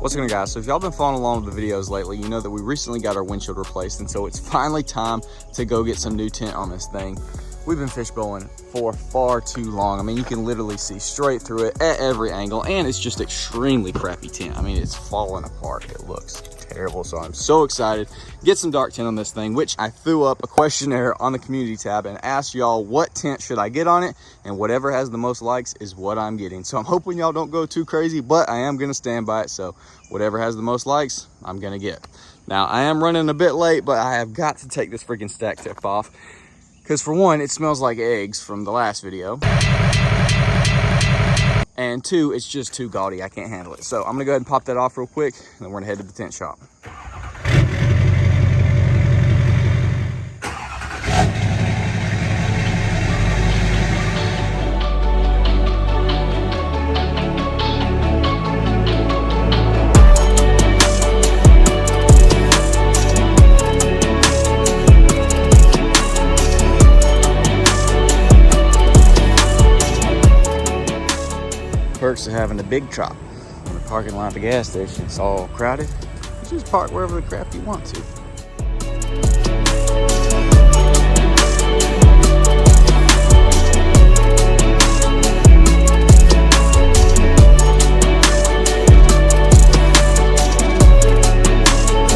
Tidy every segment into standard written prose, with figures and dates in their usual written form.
What's going on, guys? So if y'all been following along with the videos lately, you know that we recently got our windshield replaced, and so it's finally time to go get some new tint on this thing. We've been fishbowling for far too long. I mean, you can literally see straight through it at every angle, and it's just extremely crappy tint. I mean, it's falling apart. It looks terrible. So I'm so excited to get some dark tint on this thing, which I threw up a questionnaire on the community tab and asked y'all what tint should I get on it, and whatever has the most likes is what I'm getting. So I'm hoping y'all don't go too crazy, but I am gonna stand by it. So whatever has the most likes, I'm gonna get. Now I am running a bit late, but I have got to take this freaking stack tip off, because for one, it smells like eggs from the last video, and two, it's just too gaudy. I can't handle it. So I'm gonna go ahead and pop that off real quick, and then we're gonna head to the tint shop. Perks of having a big truck in the parking lot of the gas station. It's all crowded. You just park wherever the crap you want to.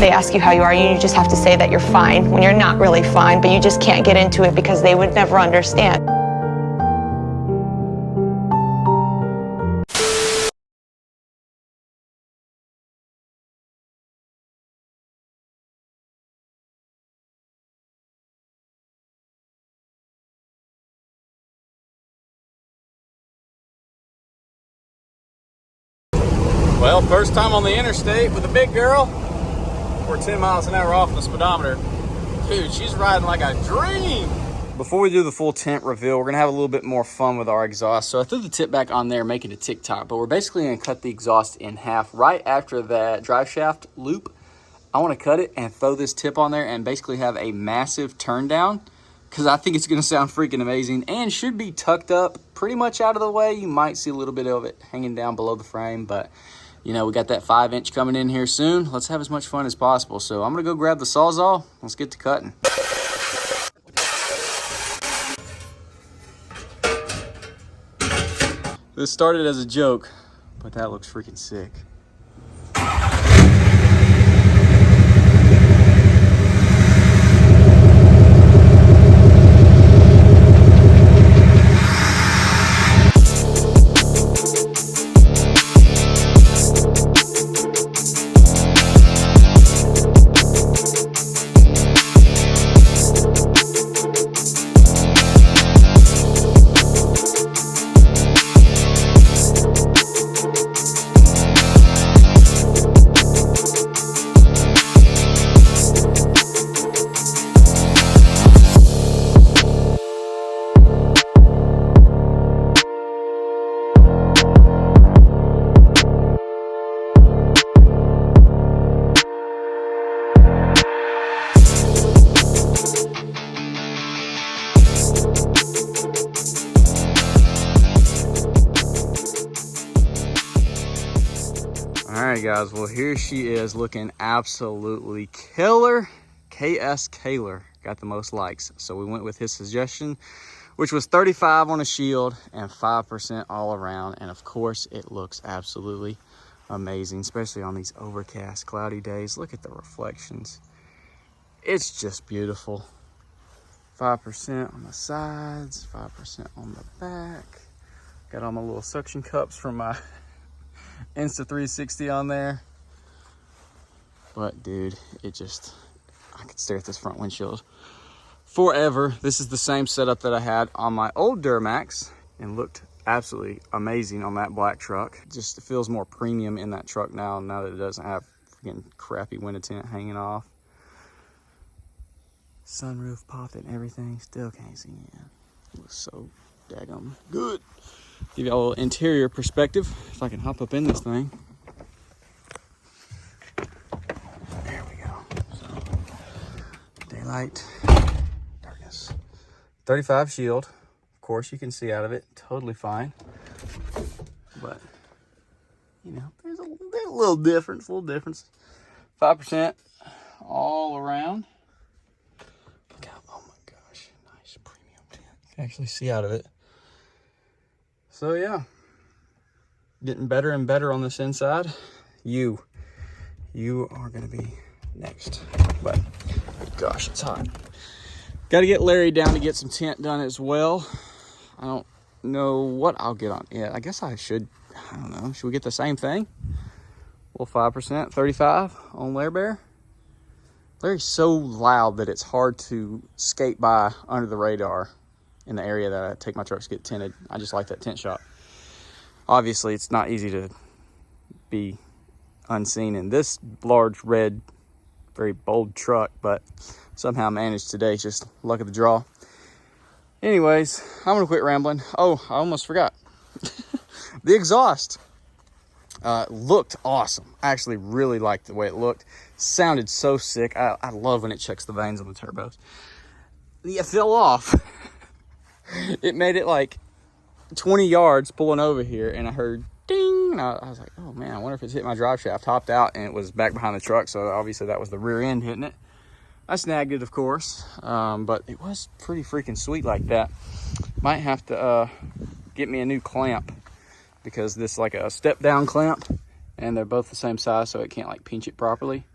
They ask you how you are, you just have to say that you're fine when you're not really fine, but you just can't get into it because they would never understand. Well, first time on the interstate with a big girl. We're 10 miles an hour off the speedometer. Dude, she's riding like a dream. Before we do the full tint reveal, we're gonna have a little bit more fun with our exhaust. So I threw the tip back on there, making it tick-tock, but we're basically gonna cut the exhaust in half right after that drive shaft loop. I wanna cut it and throw this tip on there and basically have a massive turn down, because I think it's gonna sound freaking amazing and should be tucked up pretty much out of the way. You might see a little bit of it hanging down below the frame, but you know, we got that 5-inch coming in here soon. Let's have as much fun as possible. So I'm gonna go grab the Sawzall. Let's get to cutting. This started as a joke, but that looks freaking sick. All right, guys, well, here she is looking absolutely killer. KS Kaler got the most likes, so we went with his suggestion, which was 35 on a shield and 5% all around. And of course, it looks absolutely amazing, especially on these overcast, cloudy days. Look at the reflections. It's just beautiful. 5% on the sides, 5% on the back. Got all my little suction cups from my Insta360 on there. But dude, I could stare at this front windshield forever. This is the same setup that I had on my old Duramax and looked absolutely amazing on that black truck. Just feels more premium in that truck now that it doesn't have freaking crappy window tint hanging off. Sunroof popping, everything. Still can't see in. It looks so daggum good. Give you a little interior perspective if I can hop up in this thing. There we go. So, daylight, darkness. 35 shield. Of course, you can see out of it totally fine. But, you know, there's a little difference, 5% all around. Look out, oh my gosh, nice premium tint. You can actually see out of it. So yeah, getting better and better on this inside. You are gonna be next. But gosh, it's hot. Got to get Larry down to get some tint done as well. I don't know what I'll get on. Yeah, I guess I should. I don't know. Should we get the same thing? Well, 5%, 35 on Larry Bear. Larry's so loud that it's hard to skate by under the radar in the area that I take my trucks to get tinted. I just like that tint shop. Obviously, it's not easy to be unseen in this large, red, very bold truck, but somehow managed today. Just luck of the draw. Anyways, I'm gonna quit rambling. Oh, I almost forgot. The exhaust looked awesome. I actually really liked the way it looked. Sounded so sick. I love when it checks the vanes on the turbos. It fell off. It made it like 20 yards pulling over here, and I heard ding, and I was like, oh man, I wonder if it's hit my drive shaft. Hopped out, and it was back behind the truck, so obviously that was the rear end hitting it. I snagged it, of course, but it was pretty freaking sweet like that. Might have to get me a new clamp, because this is like a step down clamp, and they're both the same size, so it can't like pinch it properly.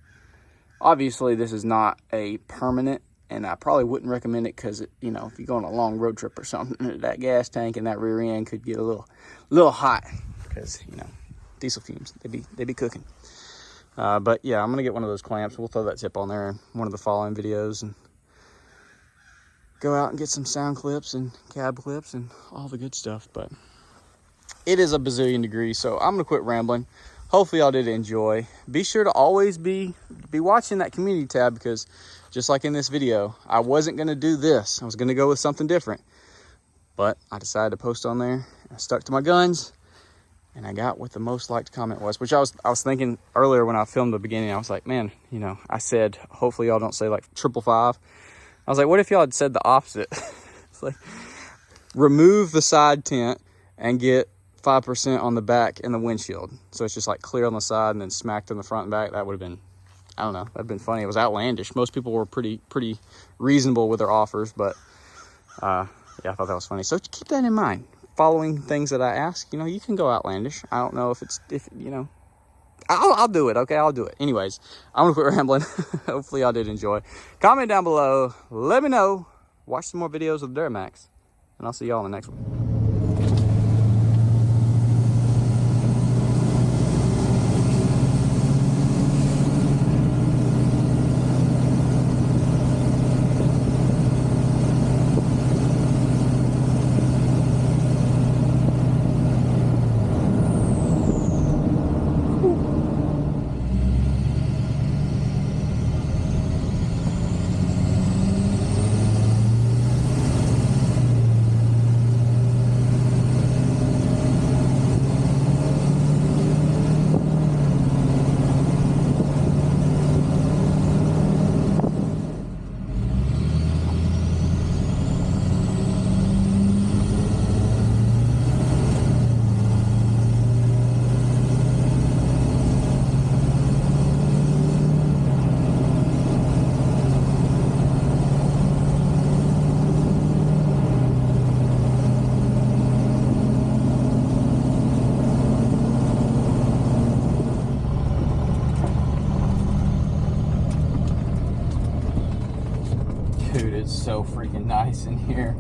Obviously, this is not a permanent, and I probably wouldn't recommend it, because you know, if you go on a long road trip or something, that gas tank and that rear end could get a little hot, because you know, diesel fumes, they be cooking. But yeah, I'm gonna get one of those clamps. We'll throw that tip on there in one of the following videos, and go out and get some sound clips and cab clips and all the good stuff. But it is a bazillion degrees, so I'm gonna quit rambling. Hopefully y'all did enjoy. Be sure to always be watching that community tab, because just like in this video, I wasn't gonna do this. I was gonna go with something different, but I decided to post on there. I stuck to my guns, and I got what the most liked comment was, which I was thinking earlier when I filmed the beginning. I was like, man, you know, I said, hopefully y'all don't say like 555. I was like, what if y'all had said the opposite? It's like, remove the side tint and get 5% on the back and the windshield. So it's just like clear on the side and then smacked in the front and back. That would have been, I don't know, that'd been funny. It was outlandish. Most people were pretty reasonable with their offers, but yeah, I thought that was funny. So keep that in mind. Following things that I ask, you know, you can go outlandish. I don't know if you know, I'll do it. Okay, I'll do it. Anyways, I'm gonna quit rambling. Hopefully y'all did enjoy. Comment down below, let me know. Watch some more videos of the Duramax, and I'll see y'all in the next one. Dude, it's so freaking nice in here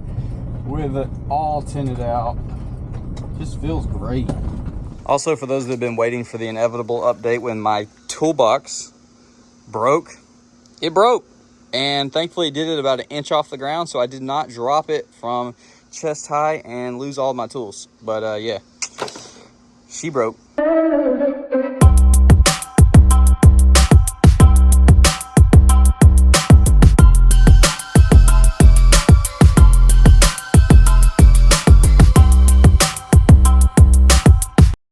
with it all tinted out. Just feels great. Also, for those that have been waiting for the inevitable update, when my toolbox broke, it broke. And thankfully it did it about 1 inch off the ground, so I did not drop it from chest high and lose all my tools. But yeah, she broke.